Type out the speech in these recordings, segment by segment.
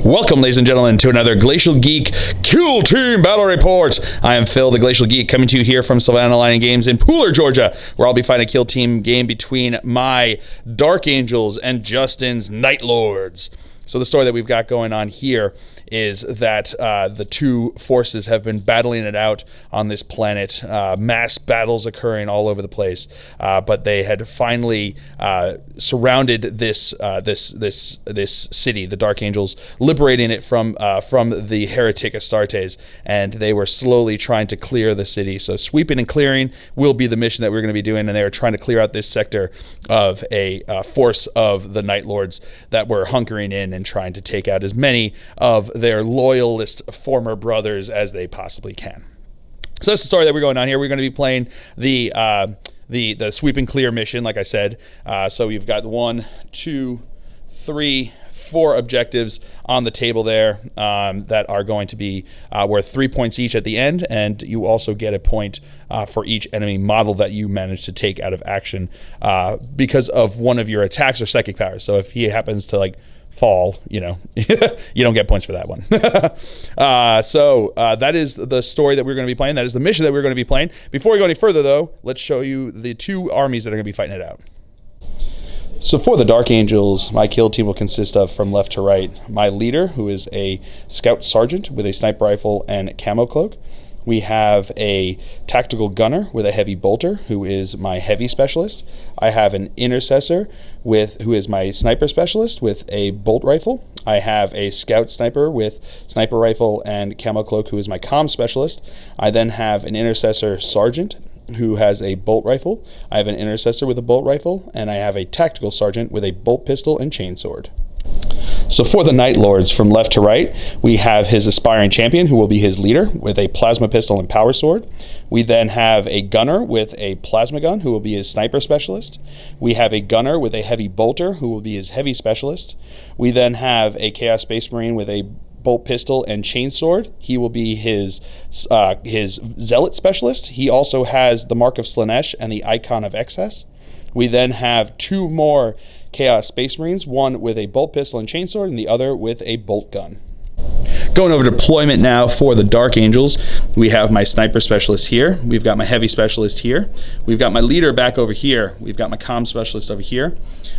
Welcome, ladies and gentlemen, to another Glacial Geek Kill Team Battle Report. I am Phil, the Glacial Geek, coming to you here from Savannah Lion Games in Pooler, Georgia, where I'll be fighting a kill team game between my Dark Angels and Justin's Night Lords. So the story that we've got going on here is that the two forces have been battling it out on this planet, mass battles occurring all over the place, but they had finally surrounded this city, the Dark Angels, liberating it from the Heretic Astartes, and they were slowly trying to clear the city. So sweeping and clearing will be the mission that we're going to be doing, and they are trying to clear out this sector of a force of the Night Lords that were hunkering in and trying to take out as many of their loyalist former brothers as they possibly can. So that's the story that we're going on here. We're going to be playing the sweep and clear mission, like I said. So we've got 1, 2, 3, 4 objectives on the table there that are going to be worth 3 points each at the end, and you also get a point for each enemy model that you manage to take out of action because of one of your attacks or psychic powers. So if he happens to fall, you don't get points for that one. So that is the story that we're going to be playing. That is the mission that we're going to be playing. Before we go any further, though, let's show you the two armies that are going to be fighting it out. So for the Dark Angels, my kill team will consist of, from left to right, my leader, who is a scout sergeant with a sniper rifle and camo cloak. We have a tactical gunner with a heavy bolter, who is my heavy specialist. I have an intercessor who is my sniper specialist with a bolt rifle. I have a scout sniper with sniper rifle and camo cloak, who is my comm specialist. I then have an intercessor sergeant who has a bolt rifle. I have an intercessor with a bolt rifle, and I have a tactical sergeant with a bolt pistol and chainsword. So for the Night Lords, from left to right, we have his aspiring champion, who will be his leader, with a plasma pistol and power sword. We then have a gunner with a plasma gun, who will be his sniper specialist. We have a gunner with a heavy bolter, who will be his heavy specialist. We then have a Chaos Space Marine with a bolt pistol and chainsword. He will be his zealot specialist. He also has the Mark of Slanesh and the Icon of Excess. We then have two more Chaos Space Marines, one with a bolt pistol and chainsword, and the other with a bolt gun. Going over deployment now for the Dark Angels, we have my sniper specialist here. We've got my heavy specialist here. We've got my leader back over here. We've got my comm specialist over here.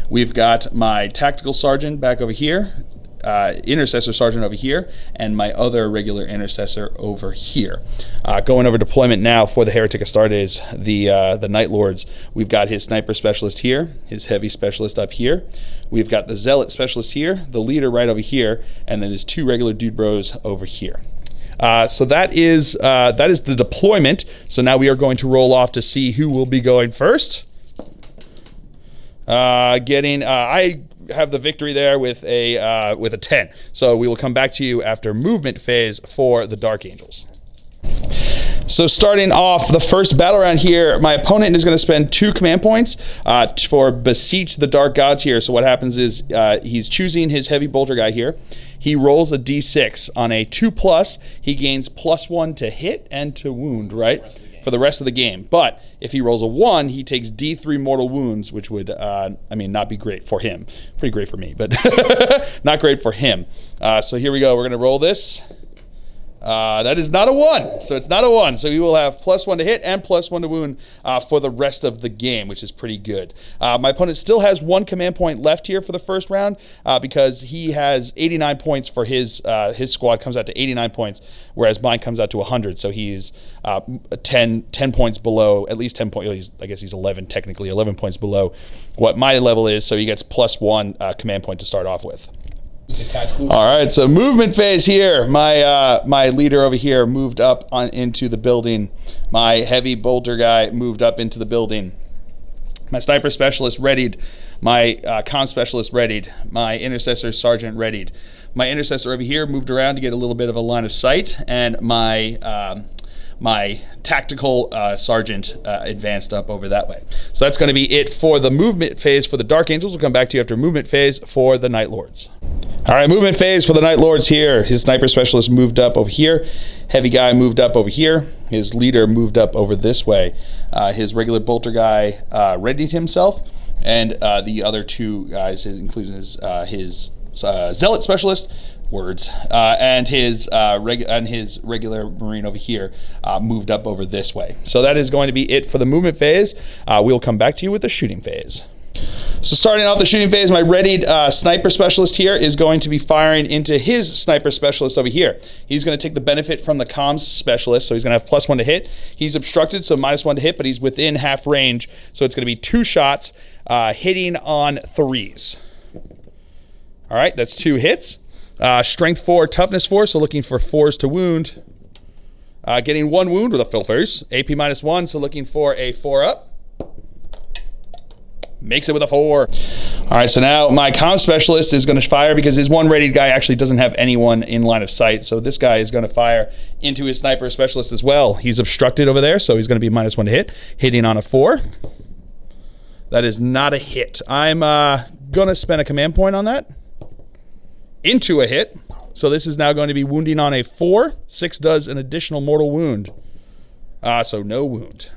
We've got my tactical sergeant back over here. Intercessor sergeant over here, and my other regular intercessor over here. Going over deployment now for the Heretic Astartes, the Night Lords. We've got his sniper specialist here, his heavy specialist up here. We've got the zealot specialist here, the leader right over here, and then his two regular dude bros over here. So that is the deployment. So now we are going to roll off to see who will be going first. I have the victory there with a 10. So we will come back to you after movement phase for the Dark Angels. So starting off the first battle round here, my opponent is going to spend 2 command points for Beseech the Dark Gods here. So what happens is he's choosing his heavy bolter guy here. He rolls a d6. On a 2+, he gains +1 to hit and to wound, right? For the rest of the game. But if he rolls a 1, he takes D3 mortal wounds, which would, not be great for him. Pretty great for me, but not great for him. So here we go. We're going to roll this. That is not a 1, so it's not a 1. So he will have +1 to hit and +1 to wound for the rest of the game, which is pretty good. My opponent still has 1 command point left here for the first round because he has 89 points for his squad comes out to 89 points, whereas mine comes out to 100. So he's 10 points below, at least 10 points. I guess he's 11, technically 11 points below what my level is. So he gets +1 command point to start off with. All right, so movement phase here. My leader over here moved up into the building. My heavy bolter guy moved up into the building. My sniper specialist readied. My comm specialist readied. My intercessor sergeant readied. My intercessor over here moved around to get a little bit of a line of sight, and my tactical sergeant advanced up over that way. So that's going to be it for the movement phase for the Dark Angels. We'll come back to you after movement phase for the Night Lords. All right, movement phase for the Night Lords here. His sniper specialist moved up over here. Heavy guy moved up over here. His leader moved up over this way. His regular bolter guy readied himself, and the other two guys, including his zealot specialist, words, and his regular Marine over here moved up over this way. So that is going to be it for the movement phase. We'll come back to you with the shooting phase. So starting off the shooting phase, my readied sniper specialist here is going to be firing into his sniper specialist over here. He's going to take the benefit from the comms specialist, so he's going to have +1 to hit. He's obstructed, so -1 to hit, but he's within half range, so it's going to be 2 shots hitting on 3s. All right, that's 2 hits. Strength 4, toughness 4, so looking for 4s to wound. Getting 1 wound with a filters. AP -1, so looking for a 4 up. Makes it with a 4. All right, so now my comm specialist is going to fire because his one readied guy actually doesn't have anyone in line of sight. So this guy is going to fire into his sniper specialist as well. He's obstructed over there, so he's going to be -1 to hit, hitting on a 4. That is not a hit. I'm going to spend a command point on that. Into a hit. So this is now going to be wounding on a 4. 6 does an additional mortal wound. So no wound.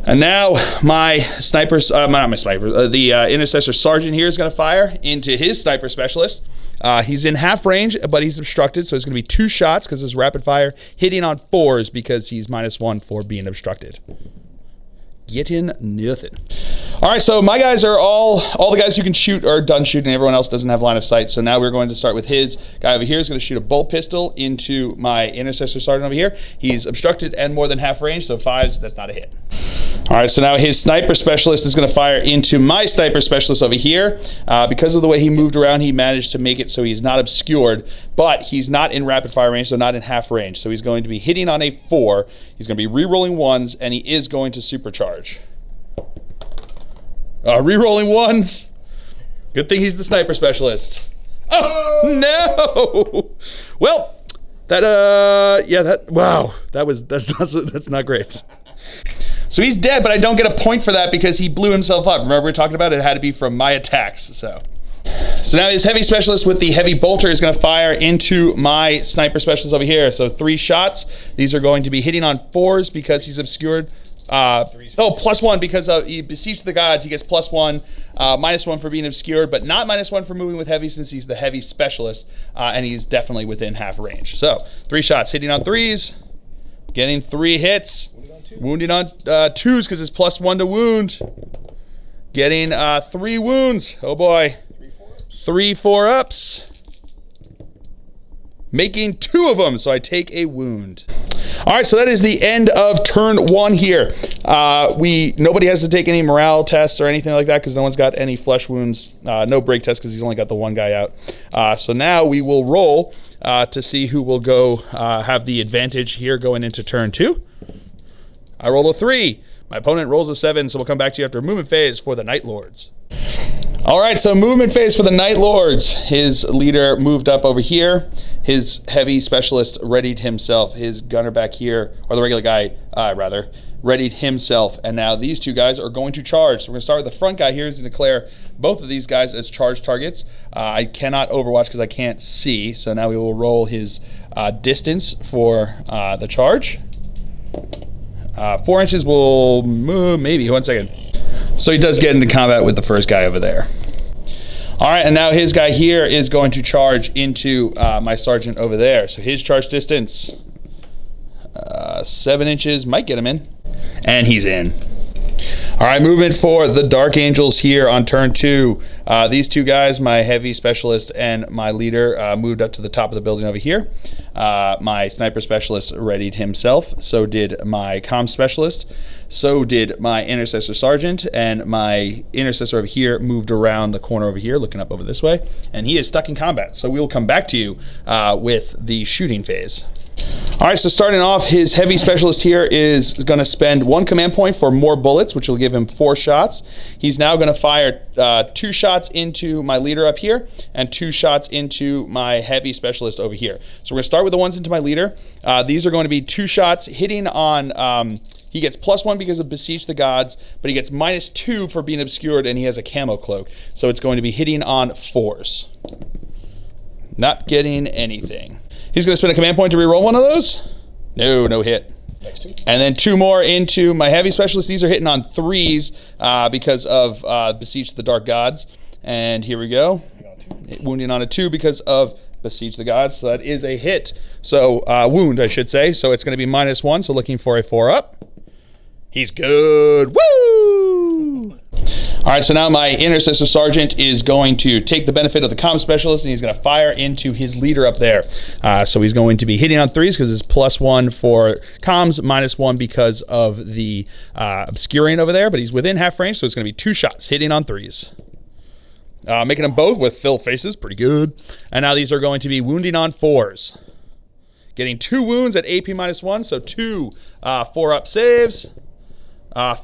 And now my sniper, not my sniper, the intercessor sergeant here is going to fire into his sniper specialist. He's in half range, but he's obstructed, so it's going to be 2 shots because it's rapid fire, hitting on 4s because he's -1 for being obstructed. Getting nothing. All right, so my guys are all the guys who can shoot are done shooting. Everyone else doesn't have line of sight. So now we're going to start with his guy over here. Is going to shoot a bolt pistol into my intercessor sergeant over here. He's obstructed and more than half range, so 5s, that's not a hit. All right, so now his sniper specialist is going to fire into my sniper specialist over here. Because of the way he moved around, he managed to make it so he's not obscured, but he's not in rapid fire range, so not in half range. So he's going to be hitting on a 4. He's going to be re-rolling 1s, and he is going to supercharge. Re-rolling 1s. Good thing he's the sniper specialist. Oh, no! Well, wow, that's not great. So he's dead, but I don't get a point for that because he blew himself up. Remember we were talking about it had to be from my attacks, So now his heavy specialist with the heavy bolter is going to fire into my sniper specialist over here. So 3 shots. These are going to be hitting on 4s because he's obscured. +1 because he besieged the gods. He gets +1, -1 for being obscured, but not -1 for moving with heavy since he's the heavy specialist, and he's definitely within half range. So 3 shots hitting on 3s, getting 3 hits, wounding on 2s because it's +1 to wound, getting 3 wounds. Oh boy, 3 4-ups, making 2 of them. So I take a wound. All right, so that is the end of turn 1 here. Nobody has to take any morale tests or anything like that because no one's got any flesh wounds. No break tests because he's only got the 1 guy out. So now we will roll to see who will go have the advantage here going into turn 2. I roll a 3. My opponent rolls a 7, so we'll come back to you after movement phase for the Night Lords. All right, so movement phase for the Night Lords. His leader moved up over here. His heavy specialist readied himself. His gunner back here, or the regular guy, rather, readied himself. And now these 2 guys are going to charge. So we're going to start with the front guy here. He's going to declare both of these guys as charge targets. I cannot overwatch because I can't see. So now we will roll his distance for the charge. 4 inches will move, maybe, 1 second. So he does get into combat with the first guy over there. All right, and now his guy here is going to charge into my sergeant over there. So his charge distance, 7 inches, might get him in. And he's in. All right, movement for the Dark Angels here on turn 2. These 2 guys, my heavy specialist and my leader, moved up to the top of the building over here. My sniper specialist readied himself. So did my comm specialist. So did my intercessor sergeant. And my intercessor over here moved around the corner over here, looking up over this way. And he is stuck in combat. So we will come back to you with the shooting phase. All right, so starting off, his heavy specialist here is going to spend 1 command point for more bullets, which will give him 4 shots. He's now going to fire 2 shots into my leader up here and 2 shots into my heavy specialist over here. So we're going to start with the ones into my leader. These are going to be 2 shots hitting on... he gets +1 because of Besiege the Gods, but he gets -2 for being obscured, and he has a camo cloak. So it's going to be hitting on 4s. Not getting anything. He's going to spend a command point to reroll one of those. No hit. Next 2. And then 2 more into my heavy specialist. These are hitting on 3s because of Besiege the Dark Gods. And here we go. Wounding on a 2 because of Besiege the Gods. So that is a hit. So wound, I should say. So it's going to be -1. So looking for a 4-up. He's good. Woo! All right, so now my Intercessor Sergeant is going to take the benefit of the Comm Specialist, and he's going to fire into his leader up there. So he's going to be hitting on 3s because it's +1 for comms, -1 because of the obscuring over there, but he's within half range, so it's going to be 2 shots hitting on 3s. Making them both with fill faces, pretty good. And now these are going to be wounding on 4s. Getting 2 wounds at AP -1, so 2 4-up saves.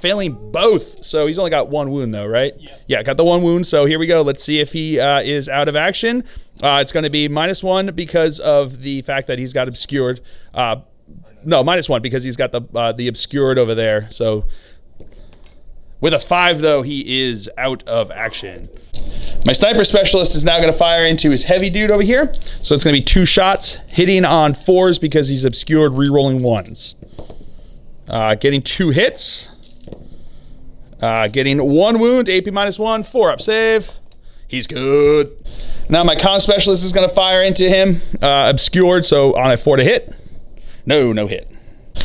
Failing both, so he's only got 1 wound though, right? Yeah, got the 1 wound, so here we go. Let's see if he is out of action. It's going to be -1 because of the fact that he's got obscured. No, -1 because he's got the obscured over there. So with a 5 though, he is out of action. My Sniper Specialist is now going to fire into his heavy dude over here. So it's going to be 2 shots, hitting on 4s because he's obscured, re-rolling 1s. Getting 2 hits. Getting 1 wound, AP -1, 4-up save. He's good. Now my Comm Specialist is going to fire into him, obscured, so on a 4 to hit. No hit.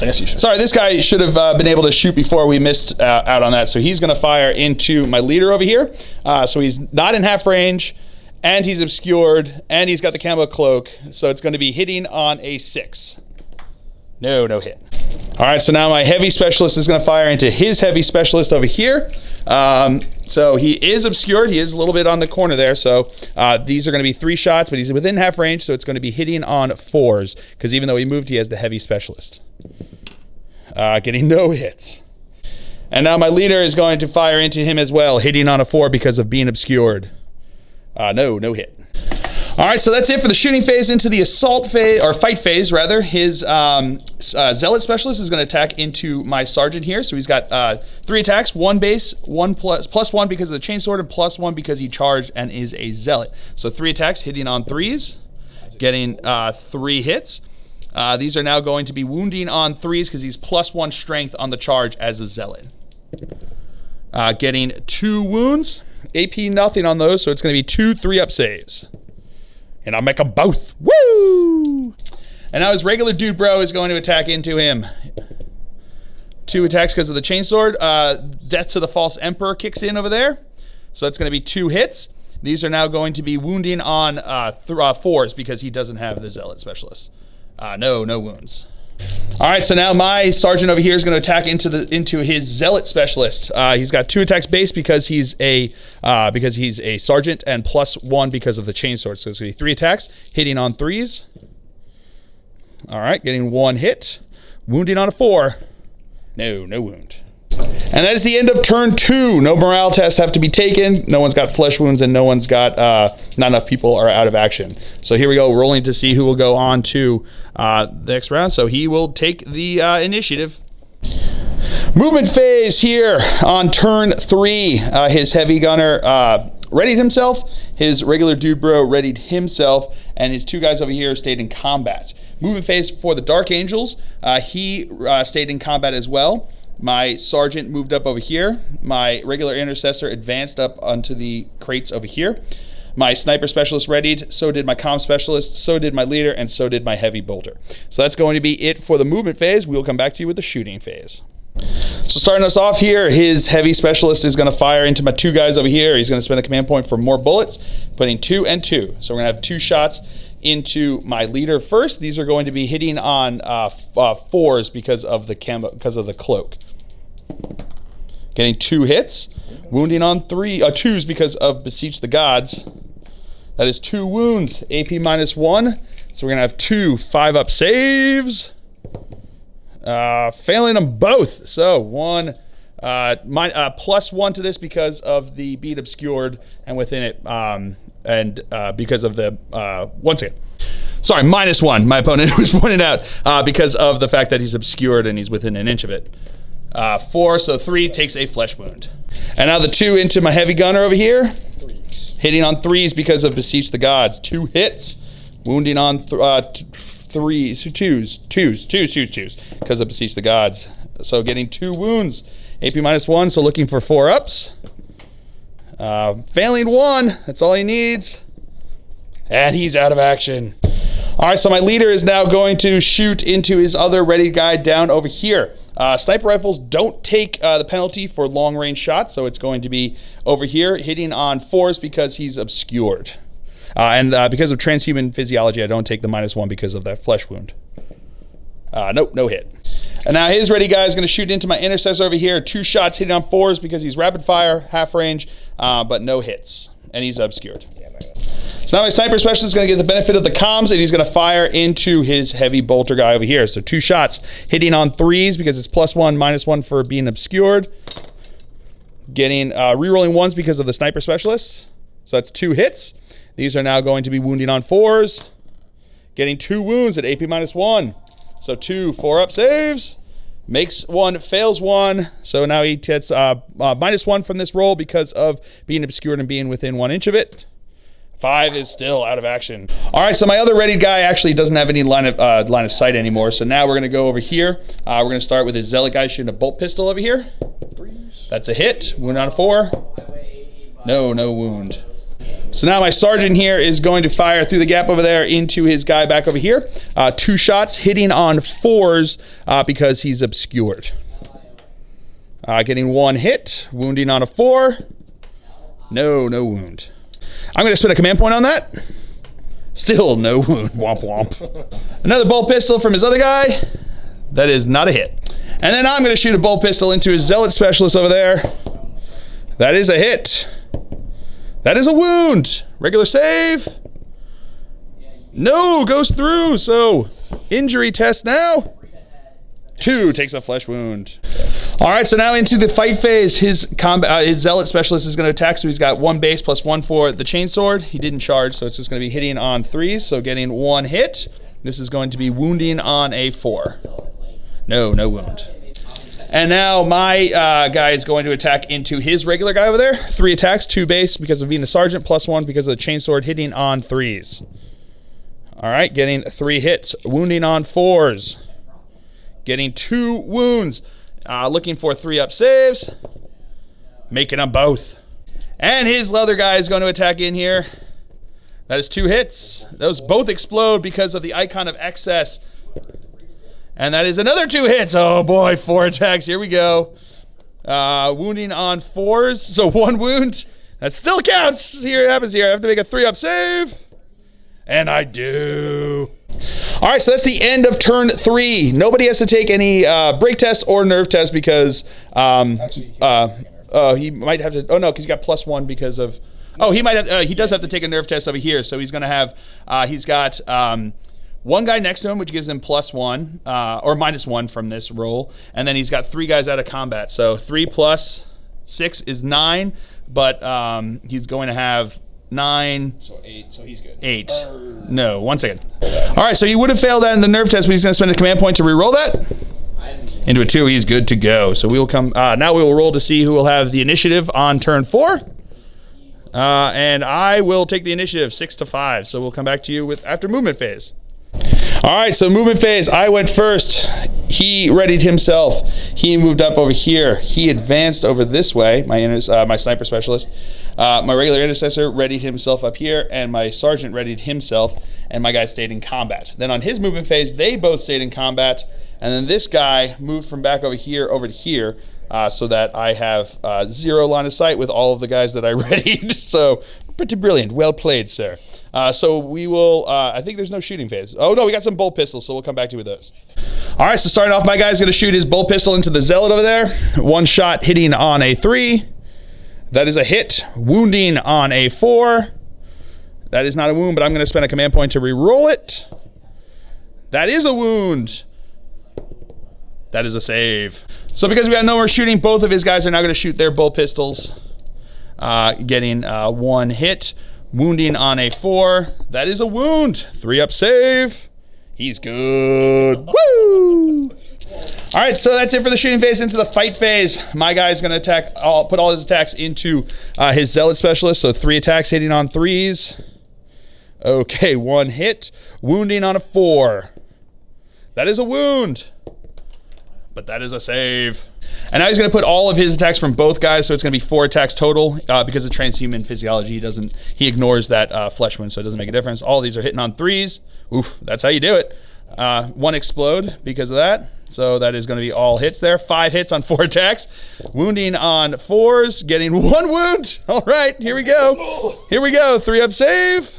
I guess you should. Sorry, this guy should have been able to shoot before we missed out on that. So he's going to fire into my leader over here. So he's not in half range, and he's obscured, and he's got the camo cloak. So it's going to be hitting on a 6. No hit. All right, so now my heavy specialist is going to fire into his heavy specialist over here. So he is obscured. He is a little bit on the corner there. So these are going to be 3 shots, but he's within half range, so it's going to be hitting on 4s because even though he moved, he has the heavy specialist. Getting no hits. And now my leader is going to fire into him as well, hitting on a 4 because of being obscured. No hit. All right, so that's it for the shooting phase. Into the assault phase, or fight phase rather. His Zealot Specialist is going to attack into my Sergeant here. So he's got 3 attacks, 1 base, 1 +1 because of the chainsword, and +1 because he charged and is a Zealot. So 3 attacks, hitting on 3s, getting 3 hits. These are now going to be wounding on 3s because he's +1 strength on the charge as a Zealot. Getting 2 wounds, AP nothing on those, so it's going to be 2 3-up saves. And I'll make them both. Woo! And now his regular dude bro is going to attack into him. 2 attacks because of the chainsword. Death to the False Emperor kicks in over there. So it's going to be 2 hits. These are now going to be wounding on 4s because he doesn't have the Zealot Specialist. No wounds. All right, so now my Sergeant over here is going to attack into his Zealot Specialist. He's got 2 attacks base because he's a Sergeant, and +1 because of the chainsword. So it's going to be 3 attacks, hitting on 3s. All right, getting 1 hit, wounding on a 4. No wound. And that is the end of turn 2. No morale tests have to be taken. No one's got flesh wounds, and no one's got, not enough people are out of action. So here we go, rolling to see who will go on to the next round. So he will take the initiative. Movement phase here on turn 3. His heavy gunner readied himself. His regular dude bro readied himself, and his 2 guys over here stayed in combat. Movement phase for the Dark Angels. He stayed in combat as well. My Sergeant moved up over here. My regular Intercessor advanced up onto the crates over here. My Sniper Specialist readied, so did my Comm Specialist, so did my leader, and so did my Heavy Bolter. So that's going to be it for the movement phase. We'll come back to you with the shooting phase. So starting us off here, his Heavy Specialist is going to fire into my 2 guys over here. He's going to spend a command point for more bullets, putting 2 and 2. So we're going to have 2 shots into my leader first. These are going to be hitting on 4s because of the cloak. Getting 2 hits, wounding on 2s because of Beseech the Gods. That is 2 wounds, AP -1. So we're gonna have 2 5-up saves. Failing them both. So 1 +1 to this because of the bead obscured, and within it because of the once again. Sorry, -1. My opponent was pointed out because of the fact that he's obscured and he's within an inch of it. 4, so 3 takes a flesh wound. And now the 2 into my heavy gunner over here. Hitting on 3s because of Beseech the Gods. 2 hits. Wounding on 2s because of Beseech the Gods. So getting 2 wounds. AP -1, so looking for 4-ups. Failing 1, that's all he needs. And he's out of action. All right, so my leader is now going to shoot into his other ready guy down over here. Sniper rifles don't take the penalty for long-range shots, so it's going to be over here, hitting on 4s because he's obscured. And because of transhuman physiology, I don't take the -1 because of that flesh wound. Nope, no hit. And now his ready guy is going to shoot into my intercessor over here. 2 shots hitting on 4s because he's rapid fire, half range, but no hits. And he's obscured. So now my sniper specialist is going to get the benefit of the comms, and he's going to fire into his heavy bolter guy over here. So 2 shots hitting on 3s because it's +1, -1 for being obscured. Getting rerolling 1s because of the sniper specialist. So that's 2 hits. These are now going to be wounding on 4s. Getting 2 wounds at AP -1. So 2 4-up saves. Makes 1, fails 1. So now he gets -1 from this roll because of being obscured and being within 1 inch of it. 5 is still out of action. All right, so my other ready guy actually doesn't have any line of sight anymore. So now we're going to go over here. We're going to start with his zealot guy shooting a bolt pistol over here. That's a hit. Wound on a 4. No wound. So now my sergeant here is going to fire through the gap over there into his guy back over here. 2 shots hitting on 4s because he's obscured. Getting 1 hit. Wounding on a 4. No wound. I'm going to spend a command point on that. Still no wound. Womp womp. Another bolt pistol from his other guy. That is not a hit. And then I'm going to shoot a bolt pistol into his zealot specialist over there. That is a hit. That is a wound. Regular save. No, goes through. So injury test now. 2 takes a flesh wound. All right, so now into the fight phase. His zealot specialist is going to attack, so he's got 1 base +1 for the chainsword. He didn't charge, so it's just going to be hitting on 3s, so getting 1 hit. This is going to be wounding on a 4. No wound. And now my guy is going to attack into his regular guy over there. 3 attacks, 2 base because of being a sergeant, +1 because of the chainsword, hitting on 3s. All right, getting 3 hits, wounding on 4s. Getting 2 wounds. Looking for 3-up saves. Making them both. And his leather guy is going to attack in here. That is 2 hits. Those both explode because of the icon of excess. And that is another 2 hits. Oh boy, 4 attacks. Here we go. Wounding on 4s. So 1 wound. That still counts. Here it happens here. I have to make a 3-up save. And I do. All right, so that's the end of turn 3. Nobody has to take any break tests or nerve tests because he might have to. Oh no, because he got +1 because of. Oh, he might have. He does have to take a nerve test over here. So he's going to have. He's got 1 guy next to him, which gives him +1 or -1 from this roll, and then he's got 3 guys out of combat. So 3 + 6 is 9, but he's going to have 9. So 8, so he's good. 8. No, 1 second. All right, so he would have failed that in the nerve test, but he's going to spend a command point to re-roll that. Into a 2, he's good to go. So we will come, now we will roll to see who will have the initiative on turn 4. And I will take the initiative 6 to 5. So we'll come back to you with after movement phase. All right, so movement phase, I went first. He readied himself. He moved up over here. He advanced over this way, my sniper specialist. My regular intercessor readied himself up here, and my sergeant readied himself, and my guy stayed in combat. Then on his movement phase, they both stayed in combat, and then this guy moved from back over to here, so that I have 0 line of sight with all of the guys that I readied. So pretty brilliant. Well played, sir. So we will, I think there's no shooting phase. Oh no, we got some bolt pistols, so we'll come back to you with those. All right, so starting off, my guy's going to shoot his bolt pistol into the zealot over there. 1 shot hitting on a 3. That is a hit. Wounding on a 4. That is not a wound, but I'm going to spend a command point to re-roll it. That is a wound. That is a save. So because we got no more shooting, both of his guys are now going to shoot their bolt pistols. Getting 1 hit. Wounding on a 4. That is a wound. 3-up save. He's good. Woo! All right, so that's it for the shooting phase. Into the fight phase, my guy's going to attack. I'll put all his attacks into his zealot specialist. So 3 attacks hitting on 3s. Okay, 1 hit. Wounding on a 4. That is a wound. but that is a save. And now he's going to put all of his attacks from both guys, so it's going to be 4 attacks total. Because of transhuman physiology, he ignores that flesh wound, so it doesn't make a difference. All of these are hitting on 3s. Oof, that's how you do it. 1 explode because of that. So that is going to be all hits there. 5 hits on 4 attacks. Wounding on 4s, getting 1 wound. All right, here we go. Here we go. 3-up save.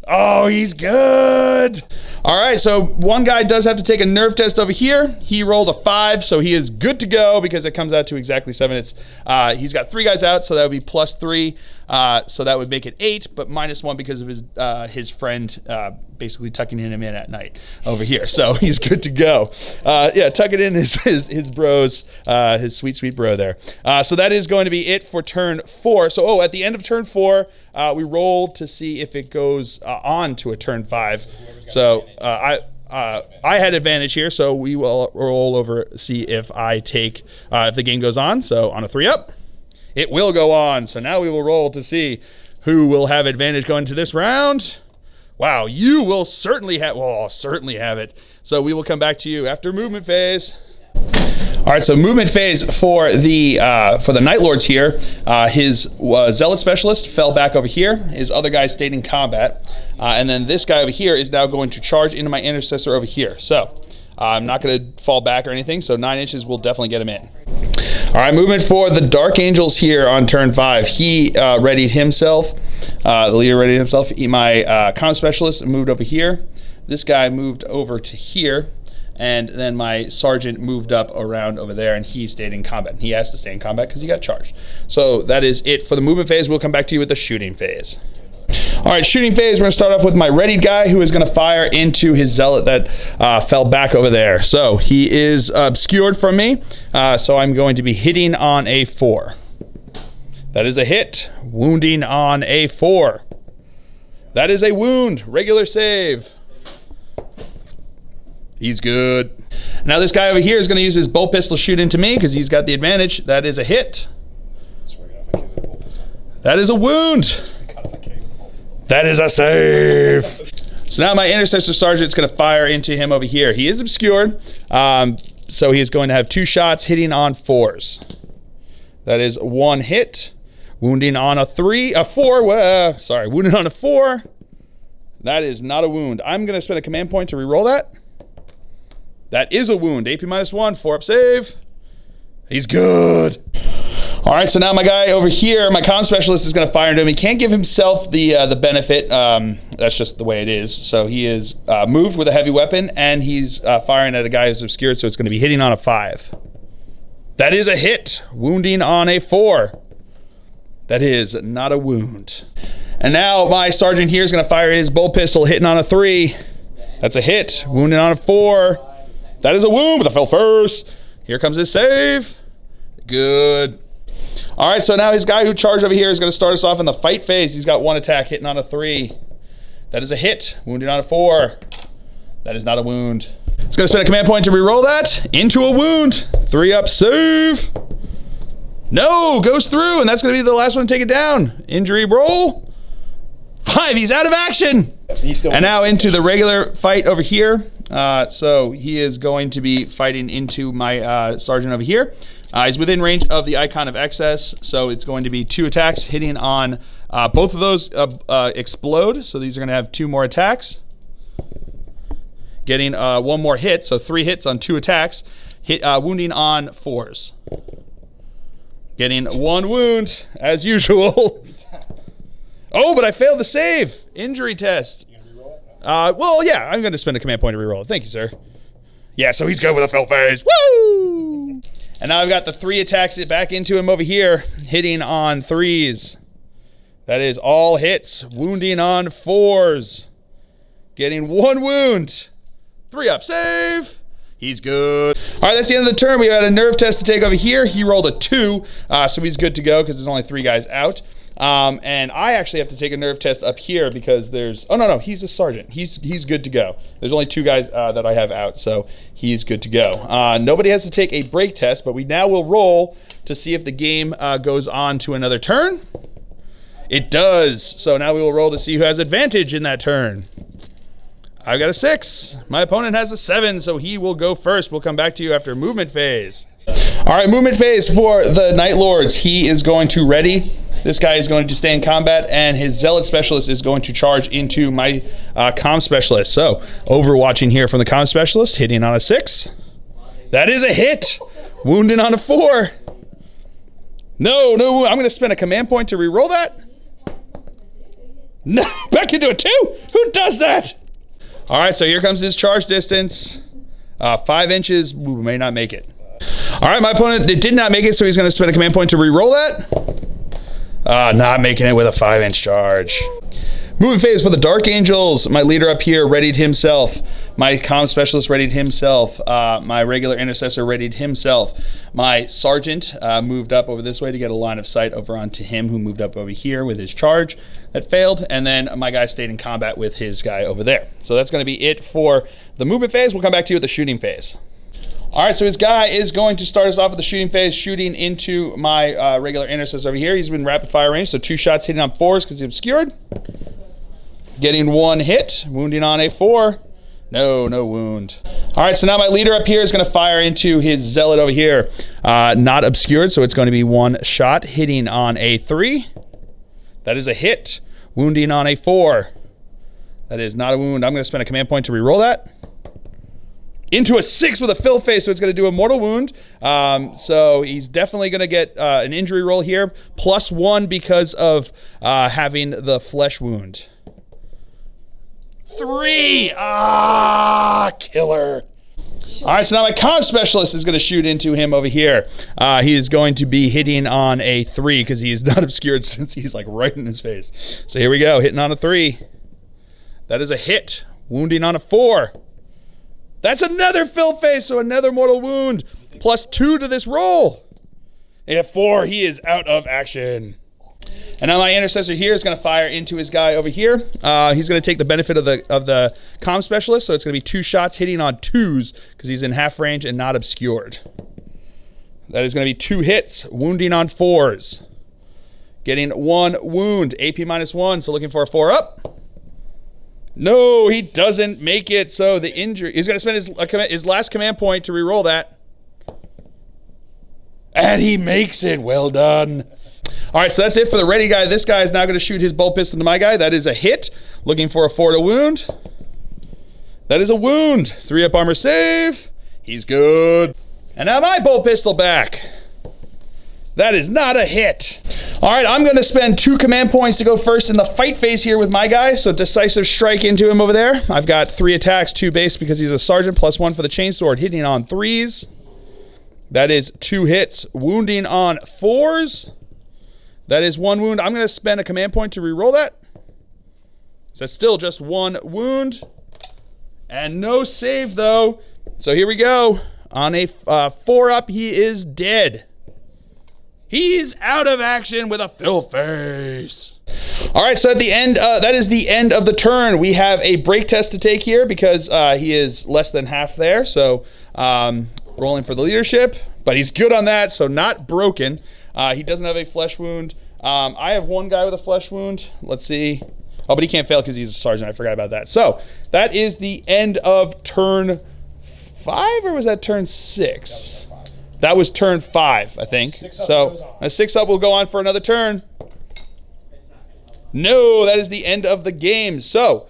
Oh, he's good. All right, so one guy does have to take a nerve test over here. He rolled a 5, so he is good to go because it comes out to exactly 7. He's got 3 guys out, so that would be +3. So that would make it 8, but -1 because of his friend basically tucking him in at night over here. So he's good to go. Yeah, tucking in his bros, his sweet bro there. So that is going to be it for turn 4. So at the end of turn 4, we roll to see if it goes on to a turn 5. So I had advantage here, so we will roll over, see if I take, if the game goes on. So on a 3-up, it will go on. So now we will roll to see who will have advantage going to this round. Wow, you will certainly have, well, I'll certainly have it. So we will come back to you after movement phase. All right, so movement phase for the Night Lords here. His Zealot Specialist fell back over here. His other guy stayed in combat. And then this guy over here is now going to charge into my Intercessor over here. So I'm not going to fall back or anything, so 9 inches will definitely get him in. All right, movement for the Dark Angels here on turn 5. He readied himself. The leader readied himself. My Comm Specialist moved over here. This guy moved over to here. And then my sergeant moved up around over there, and he stayed in combat. He has to stay in combat because he got charged. So that is it for the movement phase. We'll come back to you with the shooting phase. All right, shooting phase. We're going to start off with my readied guy who is going to fire into his zealot that fell back over there. So he is obscured from me. So I'm going to be hitting on a 4. That is a hit. Wounding on a 4. That is a wound. Regular save. He's good. Now this guy over here is going to use his bolt pistol to shoot into me because he's got the advantage. That is a hit. That is a wound. That is a save. So now my Intercessor Sergeant is going to fire into him over here. He is obscured, so he is going to have 2 shots hitting on 4s. That is 1 hit. Wounding on a 4. Wounding on a 4. That is not a wound. I'm going to spend a command point to reroll that. That is a wound. AP -1, 4-up save. He's good. All right, so now my guy over here, my Comm Specialist, is going to fire into him. He can't give himself the benefit. That's just the way it is. So he is moved with a heavy weapon, and he's firing at a guy who's obscured, so it's going to be hitting on a 5. That is a hit. Wounding on a 4. That is not a wound. And now my sergeant here is going to fire his bolt pistol, hitting on a 3. That's a hit. Wounding on a 4. That is a wound, but I fell first. Here comes his save. Good. All right, so now his guy who charged over here is going to start us off in the fight phase. He's got 1 attack, hitting on a 3. That is a hit. Wounding on a 4. That is not a wound. It's going to spend a command point to reroll that into a wound. 3-up save. No, goes through, and that's going to be the last one to take it down. Injury roll. 5, he's out of action. And now into the regular fight over here. So he is going to be fighting into my sergeant over here. He's within range of the Icon of Excess, so it's going to be 2 attacks hitting on both of those explode. So these are going to have 2 more attacks. Getting 1 more hit, so 3 hits on 2 attacks. Wounding on 4s. Getting 1 wound, as usual. Oh, but I failed the save. Injury test. Well, yeah, I'm going to spend a command point to reroll it. Thank you, sir. Yeah, so he's good with a fell phase. Woo! And now I've got the 3 attacks back into him over here, hitting on 3s. That is all hits. Wounding on 4s. Getting 1 wound. 3-up save. He's good. All right, that's the end of the turn. We had a nerve test to take over here. He rolled a 2, so he's good to go because there's only 3 guys out. And I actually have to take a nerve test up here because there's, oh no, he's a sergeant. He's good to go. There's only 2 guys that I have out, so he's good to go. Nobody has to take a break test, but we now will roll to see if the game goes on to another turn. It does. So now we will roll to see who has advantage in that turn. I've got a 6. My opponent has a 7, so he will go first. We'll come back to you after movement phase. All right, movement phase for the Night Lords. He is going to ready. This guy is going to stay in combat, and his Zealot Specialist is going to charge into my Comm Specialist. So, overwatching here from the Comm Specialist, hitting on a 6. That is a hit. Wounding on a 4. No, I'm going to spend a command point to reroll that. No, back into a 2. Who does that? All right, so here comes his charge distance. 5 inches. We may not make it. All right, my opponent did not make it, so he's going to spend a command point to reroll that. Not making it with a 5-inch charge. Movement phase for the Dark Angels. My leader up here readied himself. My Comm Specialist readied himself. My regular Intercessor readied himself. My Sergeant moved up over this way to get a line of sight over onto him, who moved up over here with his charge. That failed, and then my guy stayed in combat with his guy over there. So that's going to be it for the movement phase. We'll come back to you with the shooting phase. All right, so his guy is going to start us off with the shooting phase, shooting into my regular Intercessor over here. He's been rapid fire range, so 2 shots hitting on 4s because he's obscured. Getting 1 hit, wounding on a 4. No wound. All right, so now my leader up here is going to fire into his Zealot over here. Not obscured, so it's going to be 1 shot, hitting on a 3. That is a hit, wounding on a 4. That is not a wound. I'm going to spend a command point to reroll that. Into a 6 with a fill face, so it's going to do a mortal wound. So he's definitely going to get an injury roll here, +1 because of having the flesh wound. 3! Killer. All right, so now my Comm Specialist is going to shoot into him over here. He is going to be hitting on a 3 because he's not obscured since he's like right in his face. So here we go, hitting on a 3. That is a hit, wounding on a 4. That's another fill face, so another mortal wound. +2 to this roll. At 4, he is out of action. And now my Intercessor here is going to fire into his guy over here. He's going to take the benefit of the Comm Specialist, so it's going to be 2 shots hitting on 2s because he's in half range and not obscured. That is going to be 2 hits, wounding on 4s. Getting 1 wound, AP -1, so looking for a 4 up. No, he doesn't make it, so the injury... He's going to spend his last command point to reroll that. And he makes it. Well done. All right, so that's it for the ready guy. This guy is now going to shoot his bolt pistol to my guy. That is a hit. Looking for a 4 to wound. That is a wound. 3 up armor save. He's good. And now my bolt pistol back. That is not a hit. All right, I'm going to spend 2 command points to go first in the fight phase here with my guy. So decisive strike into him over there. I've got 3 attacks, 2 base because he's a sergeant, +1 for the chainsword, hitting on 3s. That is 2 hits, wounding on 4s. That is 1 wound. I'm going to spend a command point to reroll that. So that's still just 1 wound. And no save, though. So here we go. On a 4 up, he is dead. He's out of action with a fill face. All right, so at the end, that is the end of the turn. We have a break test to take here because he is less than half there. So rolling for the leadership, but he's good on that, so not broken. He doesn't have a flesh wound. I have 1 guy with a flesh wound. Let's see. Oh, but he can't fail because he's a sergeant. I forgot about that. So that is the end of turn 5, or was that turn 6? That was turn 5, I think. So a 6 up will go on for another turn. No, that is the end of the game. So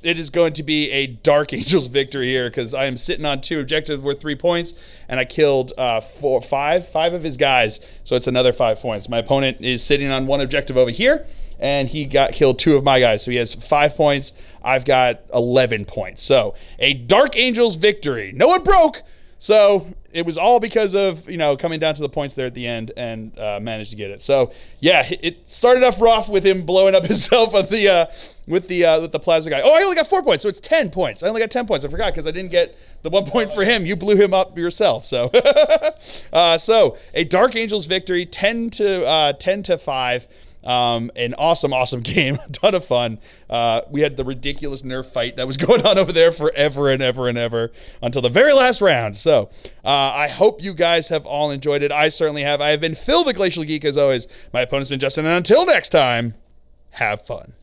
it is going to be a Dark Angels victory here because I am sitting on 2 objectives worth 3 points, and I killed 5 of his guys. So it's another 5 points. My opponent is sitting on 1 objective over here, and he got killed 2 of my guys. So he has 5 points. I've got 11 points. So a Dark Angels victory. No one broke. So it was all because of, coming down to the points there at the end and managed to get it. So yeah, it started off rough with him blowing up himself with the plasma guy. Oh, I only got 4 points, so it's 10 points. I only got 10 points. I forgot because I didn't get the 1 point for him. You blew him up yourself. So so a Dark Angels victory, 10 to 5. An awesome game, a ton of fun. We had the ridiculous nerf fight that was going on over there forever and ever and ever until the very last round. So I hope you guys have all enjoyed it. I certainly have. I have been Phil the Glacial Geek as always. My opponent's been Justin, and until next time, have fun.